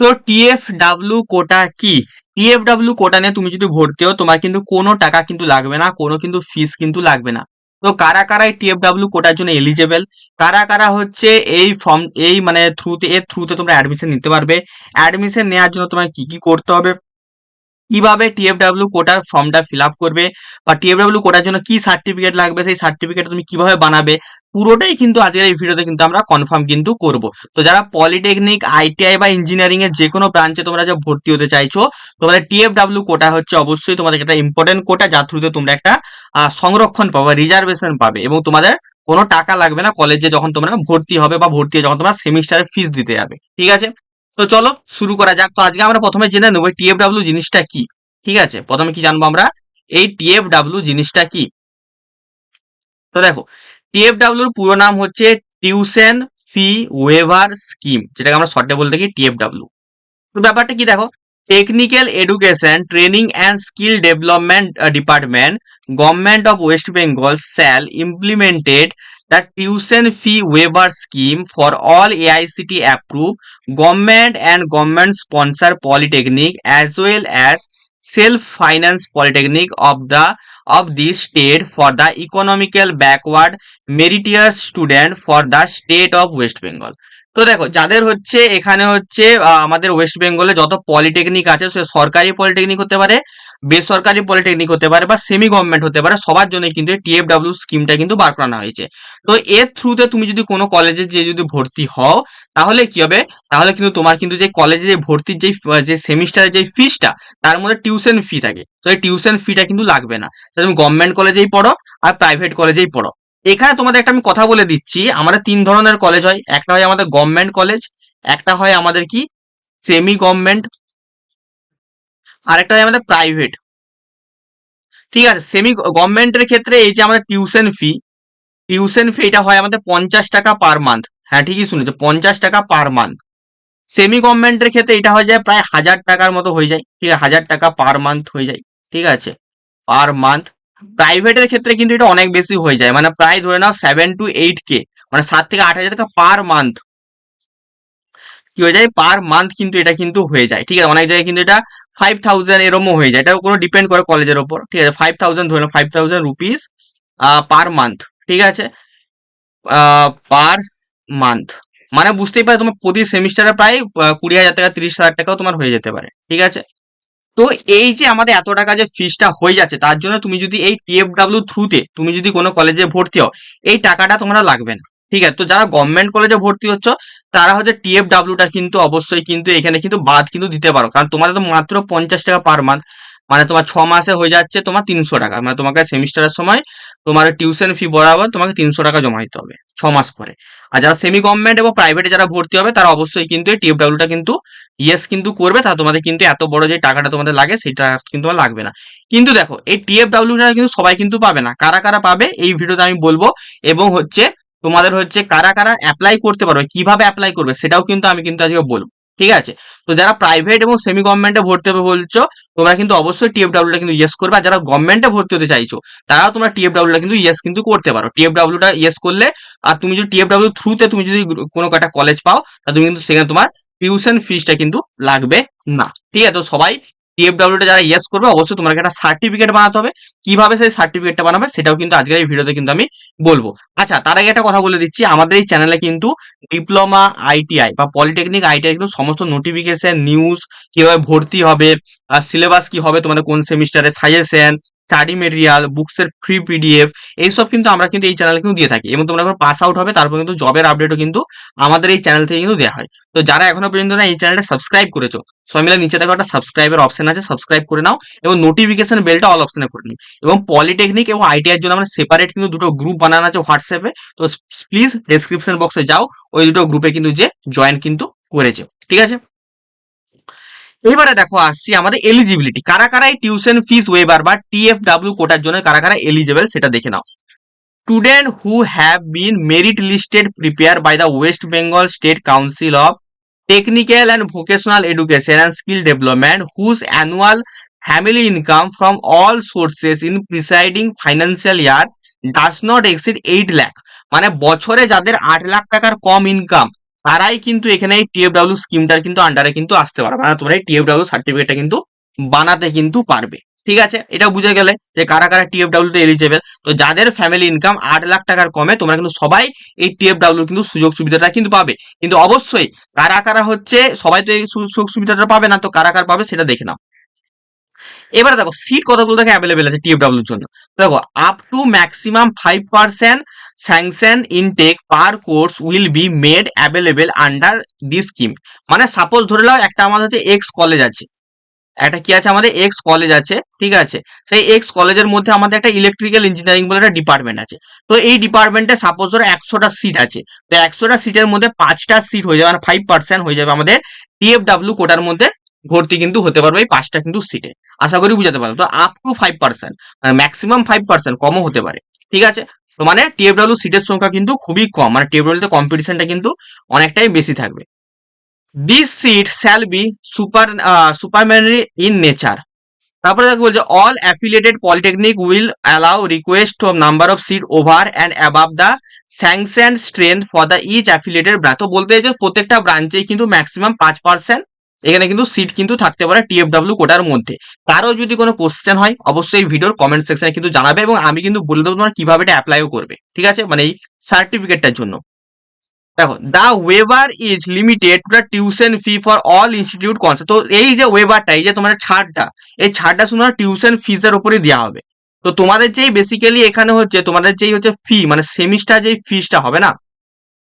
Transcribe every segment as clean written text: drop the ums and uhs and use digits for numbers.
তো টিএফডাব্লিউ কোটা কি? টিএফডাব্লিউ কোটা নিয়ে তুমি যদি ভর্তি হও তোমার কিন্তু কোনো টাকা কিন্তু লাগবে না, কোনো কিন্তু ফিস কিন্তু লাগবে না। তো কারা কারা এই টিএফডাব্লিউ কোটার জন্য এলিজেবল, কারা কারা হচ্ছে এই ফর্ম এই মানে এর থ্রুতে তোমরা অ্যাডমিশন নিতে পারবে, অ্যাডমিশন নেওয়ার জন্য তোমার কি কি করতে হবে, কিভাবে টিএফডাব্লিউ কোটার ফর্মটা ফিল আপ করবে, বা টিএফডাব্লিউ কোটার জন্য কি সার্টিফিকেট লাগবে, সেই সার্টিফিকেট তুমি কিভাবে বানাবে, পুরোটাই কিন্তু আজকের এই ভিডিওতে কিন্তু আমরা কনফার্ম কিন্তু করব। তো যারা পলিটেকনিক, আইটিআই বা ইঞ্জিনিয়ারিং এর যে কোনো ব্রাঞ্চে তোমরা যা ভর্তি হতে চাইছো, তোমাদের টিএফডাব্লিউ কোটা হচ্ছে অবশ্যই তোমাদের একটা ইম্পর্টেন্ট কোটা, যার থ্রুতে তোমরা একটা সংরক্ষণ পাবে, রিজার্ভেশন পাবে, এবং তোমাদের কোনো টাকা লাগবে না কলেজে যখন তোমরা ভর্তি হবে, বা ভর্তি হয়ে যখন তোমরা সেমিস্টারের ফিস দিতে যাবে। ঠিক আছে, তো চলো শুরু করা যাক। তো আজকে আমরা প্রথমে জেনে নেবো টিএফডাব্লিউ জিনিসটা কি। ঠিক আছে, প্রথমে কি জানবো আমরা, এই টিএফডাব্লিউ জিনিসটা কি। তো দেখো, টিএফডাব্লিউর পুরো নাম হচ্ছে টিউশন ফি ওয়েভার স্কিম, যেটাকে আমরা শর্টে বলতে কি টিএফডাব্লিউ। তো ব্যাপারটা কি দেখো, technical education training and skill development department, government of West Bengal shall implemented the tuition fee waiver scheme for all AICT approved government and government sponsor polytechnic as well as self finance polytechnic of the state for the economical backward meritorious student for the state of West Bengal। তো দেখো, যাদের হচ্ছে এখানে হচ্ছে আমাদের West বেঙ্গলে যত polytechnic আছে, সে সরকারি পলিটেকনিক হতে পারে, বেসরকারি পলিটেকনিক হতে পারে, বা সেমি গভর্নমেন্ট হতে পারে, সবার জন্য কিন্তু টিএফডাব্লিউ স্কিমটা কিন্তু বার করানো হয়েছে। তো এর থ্রুতে তুমি যদি কোনো কলেজে যে যদি ভর্তি হও, তাহলে কি হবে, তাহলে কিন্তু তোমার কিন্তু যে কলেজে যে ভর্তির যে সেমিস্টারের যে ফিসটা, তার মধ্যে টিউশন ফি থাকে, তো এই টিউশন ফিটা কিন্তু লাগবে না, তুমি গভর্নমেন্ট কলেজেই পড়ো আর প্রাইভেট কলেজেই পড়ো। এখানে তোমাদের একটা আমি কথা বলে দিচ্ছি, আমাদের তিন ধরনের কলেজ হয়, একটা হয় আমাদের গভর্নমেন্ট কলেজ, একটা হয় আমাদের কি সেমি গভর্নমেন্ট, আর একটা হয় আমাদের প্রাইভেট। ঠিক আছে, সেমি গভর্নমেন্টের ক্ষেত্রে এই যে আমাদের টিউশন ফি এটা হয় আমাদের 50 টাকা পার মান্থ। হ্যাঁ ঠিকই শুনেছো, 50 টাকা পার মান্থ। সেমি গভর্নমেন্টের ক্ষেত্রে এটা হয়ে যায় প্রায় 1000 টাকার মতো হয়ে যায়। ঠিক আছে, 1000 টাকা পার মান্থ হয়ে যায়। ঠিক আছে, পার মান্থ। প্রাইভেটের ক্ষেত্রে কিন্তু এটা অনেক বেশি হয়ে যায়, মানে প্রায় ধরে নাও 7 to 8K, মানে 7 থেকে 8 হাজার টাকা পার মান্থ কি হয়ে যায়, পার মান্থ কিন্তু এটা কিন্তু হয়ে যায়। ঠিক আছে, অনেক জায়গায় কিন্তু এটা 5000 এরমও হয়ে যায়, এটা কোনো ডিপেন্ড করে কলেজের ওপর। ঠিক আছে, 5000 ধরে নাও, 5000 রুপিস পার মান্থ। ঠিক আছে, পার মান্থ, মানে বুঝতেই পারো তোমার প্রতি সেমিস্টারে প্রায় 20,000 টাকা 30,000 টাকাও তোমার হয়ে যেতে পারে। ঠিক আছে, তো এই যে আমাদের এত টাকা যে ফিসটা হয়ে যাচ্ছে, তার জন্য তুমি যদি এই টিএফডাব্লিউ থ্রুতে তুমি যদি কোনো কলেজে ভর্তি হও, এই টাকাটা তোমরা লাগবে না। ঠিক আছে, তো যারা গভর্নমেন্ট কলেজে ভর্তি হচ্ছ, তারা হচ্ছে টিএফডাব্লিউটা কিন্তু অবশ্যই কিন্তু এখানে কিন্তু বাদ কিন্তু দিতে পারো, কারণ তোমাদের তো মাত্র 50 টাকা পার মান্থ, মানে তোমার 6 মাসে হয়ে যাচ্ছে তোমার 300 টাকা, মানে তোমাকে সেমিস্টারের সময় তোমার টিউশন ফি বরাবর তোমাকে 300 টাকা জমা দিতে হবে 6 মাস পরে। আর যারা সেমি গভর্নমেন্ট এবং প্রাইভেটে যারা ভর্তি হবে, তারা অবশ্যই কিন্তু এই টিএফডাব্লিউটা কিন্তু ইয়েস কিন্তু করবে, তা তোমাদের কিন্তু এত বড় যে টাকাটা তোমাদের লাগে সেটা কিন্তু তোমার লাগবে না। কিন্তু দেখো, এই টিএফডাব্লিউটা কিন্তু সবাই কিন্তু পাবে না, কারা কারা পাবে এই ভিডিওতে আমি বলবো, এবং হচ্ছে তোমাদের হচ্ছে কারা কারা অ্যাপ্লাই করতে পারবে, কিভাবে অ্যাপ্লাই করবে সেটাও কিন্তু আমি কিন্তু আজকে বলবো। ঠিক আছে, তো যারা প্রাইভেট এবং সেমি গভর্নমেন্টে ভর্তি হবে বলছো, তোমরা কিন্তু অবশ্যই টিএফডাব্লিউটা কিন্তু ইয়েস করবে। আর যারা গভর্নমেন্টে ভর্তি হতে চাইছো, তারাও তোমরা টিএফডাব্লিউটা কিন্তু ইয়েস কিন্তু করতে পারো। টিএফডাব্লিউটা ইয়েস করলে, আর তুমি যদি টিএফডাব্লিউ থ্রুতে তুমি যদি কোনো একটা কলেজ পাও, তা তুমি কিন্তু সেখানে তোমার টিউশন ফিসটা কিন্তু লাগবে না। ঠিক আছে, তো সবাই টিএফডাব্লিউটা যারা ইয়েস করবে, অবশ্যই তোমাকে একটা সার্টিফিকেট বানাতে হবে। কিভাবে সেই সার্টিফিকেটটা বানাবে সেটাও কিন্তু আজকের এই ভিডিওতে কিন্তু আমি বলবো। আচ্ছা, তার আগে একটা কথা বলে দিচ্ছি, আমাদের এই চ্যানেলে কিন্তু ডিপ্লোমা, আইটিআই বা পলিটেকনিক, আইটিআই কিন্তু সমস্ত নোটিফিকেশন, নিউজ, কিভাবে ভর্তি হবে, আর সিলেবাস কি হবে তোমাদের কোন সেমিস্টারে, সাজেশন, স্টাডি মেটেরিয়াল, বুকসের ফ্রি পিডিএফ, এইসব কিন্তু আমরা কিন্তু এই চ্যানেলে কিন্তু দিয়ে থাকি। এবং তোমরা যখন পাস আউট হবে, তারপর কিন্তু জবের আপডেটও কিন্তু আমাদের এই চ্যানেল থেকে কিন্তু দেওয়া হয়। তো যারা এখনো পর্যন্ত না এই চ্যানেলটা সাবস্ক্রাইব করেছো, সবাই মিলে নিচে দেখো একটা সাবস্ক্রাইবের অপশন আছে, সাবস্ক্রাইব করে নাও, এবং নোটিফিকেশন বেলটা অল অপশনে করে নিও। এবং পলিটেকনিক এবং আইটিআই এর জন্য আমরা সেপারেট কিন্তু দুটো গ্রুপ বানানো আছে হোয়াটসঅ্যাপে, তো প্লিজ ডেসক্রিপশন বক্সে যাও, ওই দুটো গ্রুপে কিন্তু যে জয়েন কিন্তু করেছে। ঠিক আছে, এবারে দেখো আসছি আমাদের এলিজিবিলিটি, কারা কারা এই টিউশন ফিস ওয়েভার বা টিএফডাব্লিউ কোটার জন্য কারা কারা এলিজিবল সেটা দেখে নাও। Students who have been merit listed prepared by the West Bengal State Council of Technical and Vocational Education and Skill Development, whose annual family income from all sources in preceding financial year does not exceed 8 lakh, মানে বছরে যাদের 8 লাখ টাকার কম income, তারাই কিন্তু এখানে এই টিএফডব্লিউ স্কিমটার কিন্তু আন্ডারে কিন্তু আসতে পারবে, মানে তোমরা এই টিএফডব্লিউ সার্টিফিকেটটা কিন্তু বানাতে কিন্তু পারবে। ঠিক আছে, এটা বুঝে গেলে যে কারা কারা টিএফডব্লিউ তে এলিজেবল। তো যাদের ফ্যামিলি ইনকাম 8 লাখ টাকার কমে তোমরা কিন্তু সবাই এই টিএফডব্লিউ কিন্তু সুযোগ সুবিধাটা কিন্তু পাবে। কিন্তু অবশ্যই কারা কারা হচ্ছে, সবাই তো এই সুযোগ সুবিধাটা পাবে না, তো কারা কারা পাবে সেটা দেখে নাও। এবারে দেখো সিট কতগুলো দেখে অ্যাভেলেবেল আছে টিএফডব্লিউ এর জন্য। দেখো up to maximum 5% sanction intake per course will be made available under this scheme. মানে সাপোজ ধরে নাও একটা আমাদের হচ্ছে এক্স কলেজ আছে, একটা কি আছে আমাদের এক্স কলেজ আছে, ঠিক আছে, সেই এক্স কলেজের মধ্যে আমাদের একটা ইলেকট্রিক্যাল ইঞ্জিনিয়ারিং বলে একটা ডিপার্টমেন্ট আছে। তো এই ডিপার্টমেন্টে সাপোজ ধরো 100টা সিট আছে, তো 100টা সিটের মধ্যে 5টা সিট হয়ে যাবে, মানে 5% হয়ে যাবে আমাদের টিএফডব্লিউ কোটার মধ্যে ভর্তি কিন্তু হতে পারবে এই 5টা কিন্তু সিটে। আশা করি বুঝাতে পারবো। তো আপ টু 5%, মানে ম্যাক্সিমাম 5%, কমও হতে পারে। ঠিক আছে, তো মানে টিএফডব্লিউ সিটের সংখ্যা কিন্তু খুবই কম, মানে টিএফডব্লিউ তে কম্পিটিশনটা কিন্তু অনেকটাই বেশি থাকবে। This seat shall be supernumerary in nature. তারপরে দেখো বলছে all affiliated polytechnic will allow request of number of seat over and above the sanction strength for the each affiliated branch. তো বলতে চাইছে প্রত্যেকটা ব্রাঞ্চেই কিন্তু ম্যাক্সিমাম 5% এখানে কিন্তু সিট কিন্তু থাকতে পারে টিএফডব্লিউ কোটার মধ্যে। তারও যদি কোনো কোশ্চেন হয় অবশ্যই ভিডিওর কমেন্ট সেকশনে কিন্তু জানাবে, এবং আমি কিন্তু বলে দেবো তোমার কিভাবে এটা অ্যাপ্লাইও করবে। ঠিক আছে, মানে এই সার্টিফিকেটটার জন্য। দেখো the waiver is limited to the tuition fee for all institute concept. তো এই যে ওয়েবারটা, এই যে তোমার ছাড়টা, এই ছাড়টা শুধু টিউশন ফিজের উপরে দেওয়া হবে। তো তোমাদের যেই বেসিক্যালি এখানে হচ্ছে তোমাদের যেই হচ্ছে ফি, মানে সেমিস্টার যেই ফিসটা হবে না,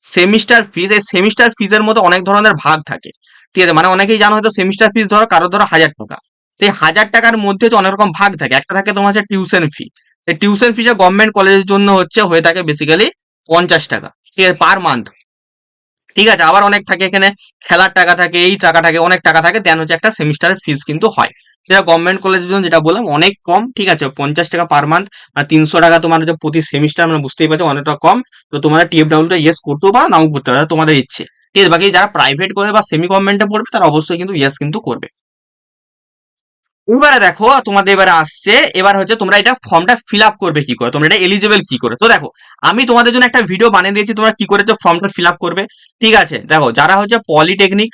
সেমিস্টার ফিজ, এই সেমিস্টার ফিজের মধ্যে অনেক ধরনের ভাগ থাকে। ঠিক আছে, মানে অনেকেই জানো হয়তো সেমিস্টার ফিজ ধরো কারো ধরো 1000 টাকা, সেই 1000 টাকার মধ্যে হচ্ছে অনেক রকম ভাগ থাকে। একটা থাকে তোমার হচ্ছে টিউশন ফি, সেই টিউশন ফিজে গভর্নমেন্ট কলেজের জন্য হচ্ছে হয়ে থাকে বেসিক্যালি 50 টাকা, ঠিক আছে, পার মান্থ। ঠিক আছে, আবার অনেক থাকে এখানে খেলার টাকা থাকে, এই টাকা থাকে, অনেক টাকা থাকে, দেন হচ্ছে একটা সেমিস্টারের ফিস কিন্তু হয়। সেটা গভর্নমেন্ট কলেজের জন্য যেটা বললাম অনেক কম। ঠিক আছে, 50 টাকা পার মান্থ, আর 300 টাকা তোমার হচ্ছে প্রতি সেমিস্টার, মানে বুঝতেই পারছো অনেকটা কম। তো তোমাদের টিএফডব্লিউটা ইয়েস করতেও পারো, নাও করতে পারো, তোমাদের ইচ্ছে। ঠিক আছে, বাকি যারা প্রাইভেট করে বা সেমি গভর্নমেন্টে পড়বে তারা অবশ্যই কিন্তু ইয়েস কিন্তু করবে। এবারে দেখো তোমাদের এবারে আসছে, এবার হচ্ছে তোমরা এটা ফর্মটা ফিল আপ করবে কি করে, তোমরা এটা এলিজিবল কি করে। তো দেখো আমি তোমাদের জন্য একটা ভিডিও বানিয়ে দিয়েছি, তোমরা কি করে ফর্মটা ফিল আপ করবে। ঠিক আছে, দেখো যারা হচ্ছে পলিটেকনিক,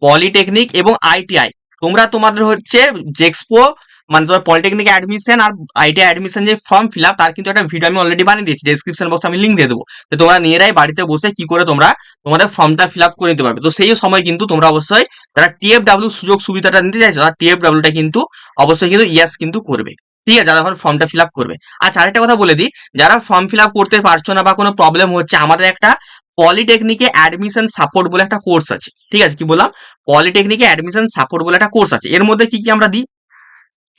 পলিটেকনিক এবং আইটিআই, তোমরা তোমাদের হচ্ছে জেক্সপো, মানে তোমার পলিটেকনিক অ্যাডমিশন আর আইটিআই অ্যাডমিশন যে ফর্ম ফিল আপ, তার কিন্তু একটা ভিডিও আমি অলরেডি বানিয়ে দিয়েছি, ডেসক্রিপশন বক্সে আমি লিঙ্ক দিয়ে দেবো। তো তোমরা নিজেরাই বাড়িতে বসে কি করে তোমরা তোমাদের ফর্মটা ফিল আপ করে নিতে পারবে। তো সেই সময় কিন্তু তোমরা অবশ্যই যারা টিএফডব্লিউ সুযোগ সুবিধাটা নিতে চাইছো তারা টিএফডব্লিউটা কিন্তু অবশ্যই কিন্তু ইয়েস কিন্তু করবে। ঠিক আছে, যারা এখন ফর্মটা ফিল আপ করবে। আচ্ছা আরেকটা কথা বলে দিই, যারা ফর্ম ফিল আপ করতে পারছো না বা কোনো প্রবলেম হচ্ছে, আমাদের একটা পলিটেকনিকে অ্যাডমিশন সাপোর্ট বলে একটা কোর্স আছে। ঠিক আছে, কি বললাম, পলিটেকনিকে অ্যাডমিশন সাপোর্ট বলে একটা কোর্স আছে। এর মধ্যে কি কি আমরা দিই,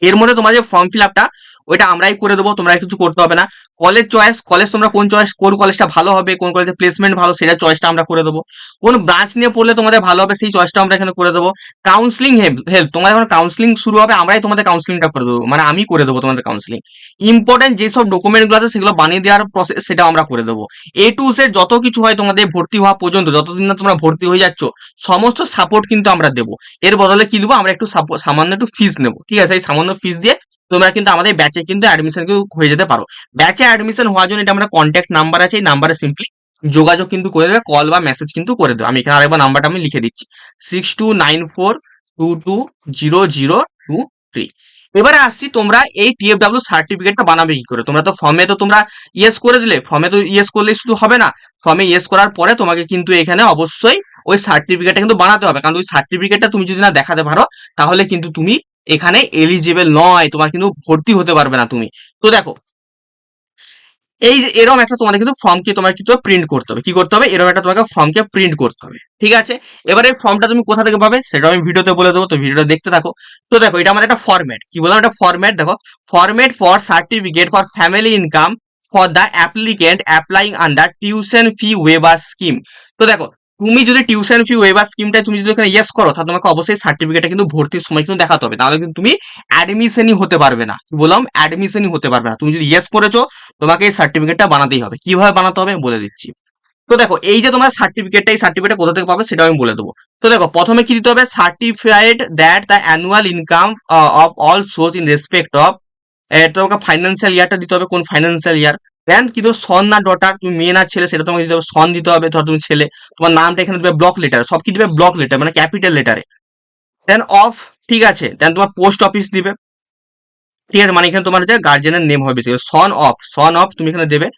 এর মধ্যে তোমার যে ফর্ম ফিল আপটা ওইটা আমরাই করে দেবো, তোমরা কিছু করতে হবে না। কলেজ চয়েস, কলেজ তোমরা কোন চয়েস, কোন কলেজটা ভালো হবে, কোন কলেজে প্লেসমেন্ট ভালো, সেটা চয়েসটা আমরা করে দেবো। কোন ব্রাঞ্চ নিয়ে পড়লে তোমাদের ভালো হবে সেই চয়েসটা আমরা এখানে করে দেবো। কাউন্সিলিং হেল্প, তোমাদের যখন কাউন্সিলিং শুরু হবে আমরাই তোমাদের কাউন্সিলিংটা করে দেবো, মানে আমি করে দেবো তোমাদের কাউন্সিলিং। ইম্পর্টেন্ট যেসব ডকুমেন্টগুলো আছে সেগুলো বানিয়ে দেওয়ার প্রসেস সেটা আমরা করে দেবো। এ টু জেড যত কিছু হয় তোমাদের ভর্তি হওয়া পর্যন্ত, যতদিন না তোমরা ভর্তি হয়ে যাচ্ছ, সমস্ত সাপোর্ট কিন্তু আমরা দেবো। এর বদলে কি দেবো, আমরা একটু সামান্য একটু ফিস নেবো। ঠিক আছে, এই সামান্য ফিস দিয়ে তোমরা কিন্তু আমাদের ব্যাচে কিন্তু অ্যাডমিশন কিন্তু হয়ে যেতে পারো। ব্যাচে অ্যাডমিশন হওয়ার জন্য এটা আমরা কন্ট্যাক্ট নাম্বার আছে, এই নাম্বারে সিম্পলি যোগাযোগ কিন্তু করে দেবে, কল বা মেসেজ কিন্তু করে দেবে। আমি এখানে আরেকবার নাম্বারটা আমি লিখে দিচ্ছি, 6294220023। এবারে আসছি তোমরা এই টিএফডব্লিউ সার্টিফিকেটটা বানাবে কি করে। তোমরা তো ফর্মে তো তোমরা ইয়েস করে দিলে, ফর্মে তো ইয়েস করলেই শুধু হবে না, ফর্মে ইয়েস করার পরে তোমাকে কিন্তু এখানে অবশ্যই ওই সার্টিফিকেটটা কিন্তু বানাতে হবে, কারণ ওই সার্টিফিকেটটা তুমি যদি না দেখাতে পারো তাহলে কিন্তু তুমি এখানে এলিজিবল নয়, তোমার কিন্তু ভর্তি হতে পারবে না তুমি। তো দেখো এই যে এরকম একটা তোমাদের কিন্তু ফর্মকে তোমার কিন্তু প্রিন্ট করতে হবে, কি করতে হবে, এরকম একটা তোমাকে ফর্মকে প্রিন্ট করতে হবে। ঠিক আছে, এবারে ফর্মটা তুমি কোথা থেকে পাবে সেটা আমি ভিডিওতে বলে দেবো, তো ভিডিওটা দেখতে থাকো। তো দেখো এটা আমাদের একটা ফরম্যাট, কি বললাম, একটা ফরম্যাট। দেখো format for certificate for family income for the applicant applying under tuition fee waiver scheme. তো দেখো তুমি যদি টিউশন ফি ওয়েভার স্কিমটা তুমি যদি এখানে ইয়েস করো, তাহলে তোমাকে অবশ্যই সার্টিফিকেটটা কিন্তু ভর্তির সময় কিন্তু দেখাতে হবে, তাহলে কিন্তু তুমি অ্যাডমিশনই হতে পারবে না। কি বললাম, অ্যাডমিশনই হতে পারবে না। তুমি যদি ইয়েস করেছো তোমাকে এই সার্টিফিকেটটা বানাতেই হবে। কিভাবে বানাতে হবে বলে দিচ্ছি। তো দেখো এই যে তোমার সার্টিফিকেটটা, এই সার্টিফিকেটটা কোথা থেকে পাবে সেটা আমি বলে দেবো। তো দেখো প্রথমে কি দিতে হবে, certified that the annual income of all source in respect of, তোমাকে ফাইন্যান্সিয়াল ইয়ারটা দিতে হবে, কোন ফাইন্যান্সিয়াল ইয়ার। দেন কিন্তু সন না ডটার, তুমি মেয়ে না ছেলে সেটা তোমাকে দিতে হবে, সন দিতে হবে, ধর তুমি ছেলে, তোমার নামটা এখানে দেবে ব্লক লেটার, সব কি দিবে ব্লক লেটার মানে ক্যাপিটাল লেটারে। দেন অফ, ঠিক আছে, দেন তোমার পোস্ট অফিস দিবে, ঠিক আছে, মানে এখানে তোমার যে গার্জেনের নেম হবে বেশি, সন অফ তুমি এখানে দেবে।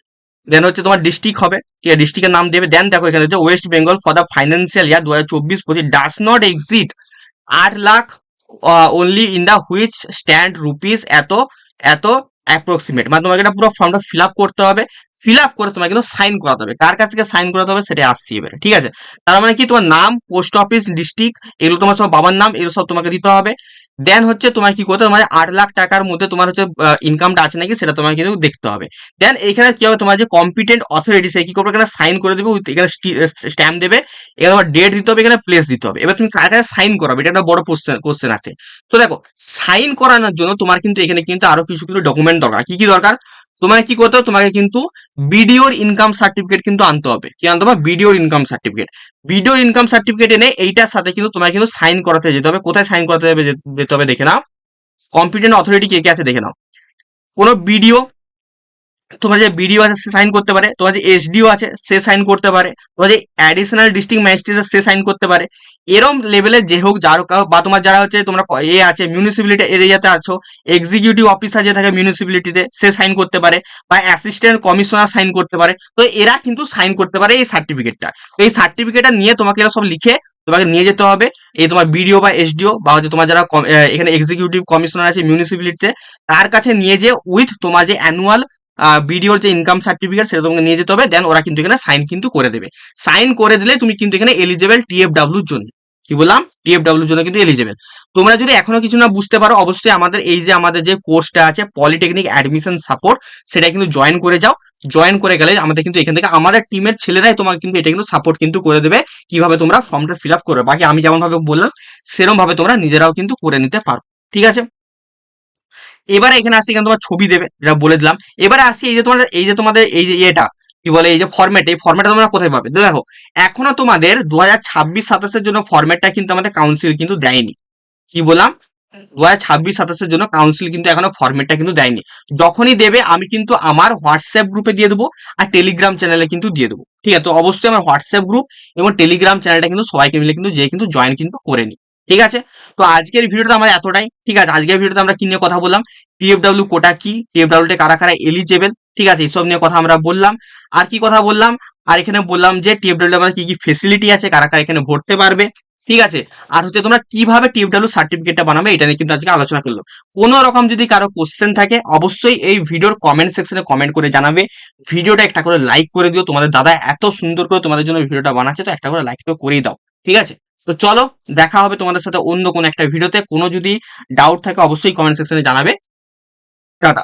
দেন হচ্ছে তোমার ডিস্ট্রিক্ট হবে, ঠিক আছে, ডিস্ট্রিক্টের নাম দেবে। দেন দেখো এখানে হচ্ছে West Bengal for the financial year 2024-25 does not exceed 8 lakh only in the which stand rupees এত এত অ্যাপ্রক্সিমেট, মানে তোমাকে এটা পুরো ফর্মটা ফিল আপ করতে হবে। ফিল আপ করে তোমাকে কিন্তু সাইন করাতে হবে, কার কাছ থেকে সাইন করাতে হবে সেটা আসছি এবারে, ঠিক আছে। তার মানে কি তোমার নাম, পোস্ট অফিস, ডিস্ট্রিক্ট, এগুলো তোমার সব বাবার নাম, এগুলো সব তোমাকে দিতে হবে। দেন হচ্ছে তোমার কি করতে হবে, তোমার 8 লাখ টাকার মধ্যে তোমার হচ্ছে ইনকামটা আছে নাকি সেটা তোমাকে কিন্তু দেখতে হবে। দেন এখানে কি হবে, তোমার যে কম্পিটেন্ট অথরিটি সে কি করবে, এখানে সাইন করে দেবে, এখানে স্ট্যাম্প দেবে, এখানে তোমার ডেট দিতে হবে, এখানে প্লেস দিতে হবে। এবার তুমি কার কাছে সাইন করাবে, এটা একটা বড় কোশ্চেন আছে। তো দেখো, সাইন করানোর জন্য তোমার কিন্তু এখানে কিন্তু আরো কিছু কিছু ডকুমেন্ট দরকার। কি কি দরকার, তোমাকে কি করতে হবে, তোমাকে কিন্তু বিডিওর ইনকাম সার্টিফিকেট কিন্তু আনতে হবে। কি আনতে হবে, বিডিওর ইনকাম সার্টিফিকেট। বিডিওর ইনকাম সার্টিফিকেট এনে এইটার সাথে কিন্তু তোমাকে কিন্তু সাইন করাতে যেতে হবে। কোথায় সাইন করাতে হবে যেতে হবে দেখে নাও, কম্পিটেন্ট অথরিটি কে কে আছে দেখে নাও। কোনো বিডিও, তোমার যে বিডিও আছে সে সাইন করতে পারে, তোমার যে এসডিও আছে সে সাইন করতে পারে, তোমার যে অ্যাডিশনাল ডিস্ট্রিক্ট ম্যাজিস্ট্রেট আছে সে সাইন করতে পারে। এরম লেভেলের যে হোক যার কাউ, বা তোমার যারা হচ্ছে তোমরা আছে মিউনিসিপ্যালিটি এরিয়াতে আছো, এক্সিকিউটিভ অফিসার যে থাকে মিউনিসিপ্যালিটিতে সে সাইন করতে পারে, বা অ্যাসিস্ট্যান্ট কমিশনার সাইন করতে পারে। তো এরা কিন্তু সাইন করতে পারে এই সার্টিফিকেটটা। এই সার্টিফিকেটটা নিয়ে তোমাকে এরা সব লিখে তোমাকে নিয়ে যেতে হবে এই তোমার বিডিও বা এসডিও, বা হচ্ছে তোমার যারা এখানে এক্সিকিউটিভ কমিশনার আছে মিউনিসিপ্যালিটিতে, তার কাছে নিয়ে যে উইথ তোমার যে অ্যানুয়াল বিডিওর যে ইনকাম সার্টিফিকেট সেটা তোমাকে নিয়ে যেতে হবে। দেন ওরা কিন্তু এখানে সাইন কিন্তু করে দেবে। সাইন করে দিলে তুমি কিন্তু এখানে এলিজেবল টিএফডব্লিউর জন্য। কি বললাম, টিএফডব্লিউর জন্য কিন্তু এলিজেবল। তোমরা যদি এখনো কিছু না বুঝতে পারো, অবশ্যই আমাদের এই যে আমাদের যে কোর্সটা আছে পলিটেকনিক অ্যাডমিশন সাপোর্ট, সেটা কিন্তু জয়েন করে যাও। জয়েন করে গেলে আমাদের কিন্তু এখান থেকে আমাদের টিমের ছেলেরাই তোমাকে কিন্তু এটা কিন্তু সাপোর্ট কিন্তু করে দেবে, কিভাবে তোমরা ফর্মটা ফিল আপ করবে। বাকি আমি যেমন ভাবে বললাম সেরকম ভাবে তোমরা নিজেরাও কিন্তু করে নিতে পারো, ঠিক আছে। এবারে এখানে আসি, এখানে তোমার ছবি দেবে, যেটা বলে দিলাম। এবারে আসি তোমাদের এই যে ইয়েটা কি বলে, এই যে ফরম্যাট, এই ফরম্যাটটা তোমরা কোথায় পাবে, তো দেখো এখনো তোমাদের 2026-27-এর জন্য ফরম্যাটটা কিন্তু আমাদের কাউন্সিল কিন্তু দেয়নি। কি বললাম, 2026-27-এর জন্য কাউন্সিল কিন্তু এখনো ফরম্যাটটা কিন্তু দেয়নি। যখনই দেবে আমি কিন্তু আমার হোয়াটসঅ্যাপ গ্রুপে দিয়ে দেবো, আর টেলিগ্রাম চ্যানেলে কিন্তু দিয়ে দেবো, ঠিক আছে। তো অবশ্যই আমার হোয়াটসঅ্যাপ গ্রুপ এবং টেলিগ্রাম চ্যানেলটা কিন্তু সবাইকে মিলে কিন্তু যে কিন্তু জয়েন কিন্তু করে নি, ঠিক আছে। তো আজকের ভিডিওটা আমার এতটাই, ঠিক আছে। আজকের ভিডিওতে আমরা কি নিয়ে কথা বললাম, টিএফডব্লিউ কোটা কি, টিএফডব্লিউ কারা কারা এলিজেবল, ঠিক আছে, এইসব নিয়ে কথা আমরা বললাম। আর কি কথা বললাম, আর এখানে বললাম যে টিএফডব্লিউ আমাদের কি কি ফেসিলিটি আছে, কারা কারা এখানে ভরতে পারবে, ঠিক আছে। আর হচ্ছে তোমরা কিভাবে টিএফডব্লিউ সার্টিফিকেটটা বানাবে এটা নিয়ে কিন্তু আজকে আলোচনা করলাম। কোনো রকম যদি কারো কোশ্চেন থাকে অবশ্যই এই ভিডিওর কমেন্ট সেকশনে কমেন্ট করে জানাবে। ভিডিওটা একটা করে লাইক করে দিও, তোমাদের দাদা এত সুন্দর করে তোমাদের জন্য ভিডিওটা বানাচ্ছে, তো একটা করে লাইক তো করেই দাও, ঠিক আছে। তো চলো, দেখা হবে তোমাদের সাথে অন্য কোনো একটা ভিডিওতে। কোনো যদি ডাউট থাকে অবশ্যই কমেন্ট সেকশনে জানাবে। টাটা।